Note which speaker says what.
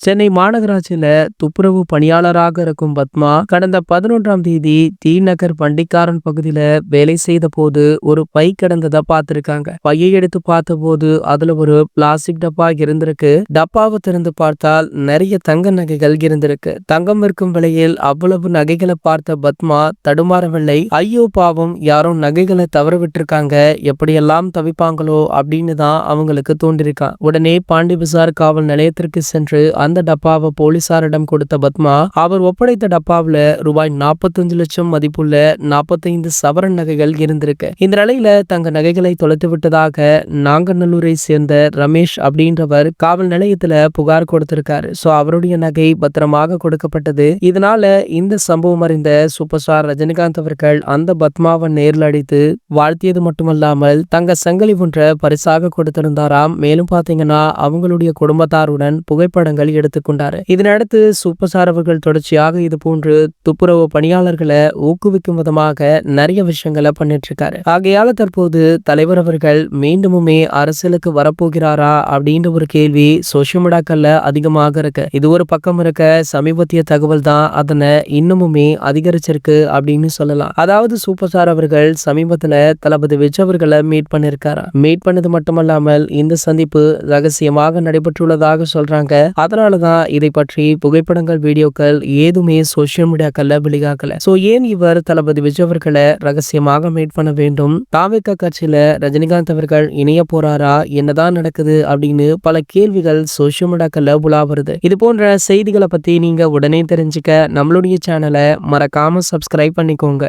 Speaker 1: சென்னை மாநகராட்சியில துப்புரவு பணியாளராக இருக்கும் பத்மா கடந்த 11ஆம் தேதி டி நகர் பண்டிக்காரன் பகுதியில வேலை செய்த போது ஒரு பை கிடந்ததை பார்த்திருக்காங்க. பையை எடுத்து பார்த்தபோது அதுல ஒரு பிளாஸ்டிக் டப்பா இருந்திருக்கு. டப்பாவை திறந்து பார்த்தால் நிறைய தங்க நகைகள் இருந்திருக்கு. தங்கம் இருக்கும் விலையில் அவ்வளவு நகைகளை பார்த்த பத்மா தடுமாறவில்லை. ஐயோ பாவம், யாரும் நகைகளை தவற விட்டுருக்காங்க, எப்படியெல்லாம் தவிப்பாங்களோ அப்படின்னு தான் அவங்களுக்கு தோன்றிருக்கான். உடனே பாண்டி பஜார் காவல் நிலையத்திற்கு சென்று அந்த டப்பாவை போலீசாரிடம் கொடுத்த பத்மா அவர் ஒப்படைத்த டப்பாவில் ரூபாய் 45 லட்சம் மதிப்புள்ள 45 சவரன் நகைகள் இருந்திருக்கு. இந்த நிலையில தங்க நகைகளை தொலைத்து விட்டதாக நாங்கநல்லூரை சேர்ந்த ரமேஷ் அப்படின்றவர் காவல் நிலையத்துல புகார் கொடுத்திருக்காரு. சோ அவருடைய நகை பத்திரமாக கொடுக்கப்பட்டது. இதனால இந்த சம்பவம் அறிந்த சூப்பர் ஸ்டார் ரஜினிகாந்த் அவர்கள் அந்த பத்மாவை நேரில் அடித்து வாழ்த்தியது மட்டுமல்லாமல் தங்க சங்கிலி ஒன்றை பரிசாக கொடுத்திருந்தாராம். மேலும் பாத்தீங்கன்னா அவங்களுடைய குடும்பத்தாருடன் புகைப்படங்கள் எடுத்துக்கொண்டாரு. இதனடுத்து சூப்பர் ஸ்டார் அவர்கள் தொடர்ச்சியாக இது போன்று துப்புரவு பணியாளர்களை ஊக்குவிக்கும் விதமாக நிறைய விஷயங்களை பண்ணிட்டு இருக்காரு. ஆகையால தற்போது தலைவர் அவர்கள் மீண்டுமே அரசியலுக்கு வரப்போகிறாரா அப்படின்ற ஒரு கேள்வி சோசியல் மீடியாக்கள்ல அதிகமாக இருக்கு. இது ஒரு பக்கம் இருக்க, சமீபத்திய தகவல் தான் அதனை இன்னமுமே அதிகரிச்சிருக்கு அப்படின்னு சொல்லலாம். அதாவது சூப்பர் ஸ்டார் அவர்கள் சமீபத்துல தளபதி விஜய் அவர்களை மீட் பண்ணிருக்காரா. மீட் பண்ணது மட்டுமல்லாமல் இந்த சந்திப்பு ரகசியமாக நடைபெற்றுள்ளதாக சொல்றாங்க. அதனாலதான் இதை பற்றி புகைப்படங்கள், வீடியோக்கள் ஏதுமே சோசியல் மீடியாக்கள்ல வெளியாகல. சோ ஏன் இவர் தளபதி விஜய் அவர்களை ரகசியமாக மீட் பண்ண வேண்டும்? தாவேகா கட்சியில ரஜினிகாந்த் அவர்கள் இணைய போறாரா? என்னதான் நடக்குது அப்படின்னு பல கேள்விகள் சோசியல் மீடியாக்கள்ல உலா வருது. இது போன்ற செய்திகளை பத்தி நீங்க உடனே தெரிஞ்சுக்க நம்மளுடைய சேனலை மறக்காம சப்ஸ்கிரைப் பண்ணிக்கோங்க.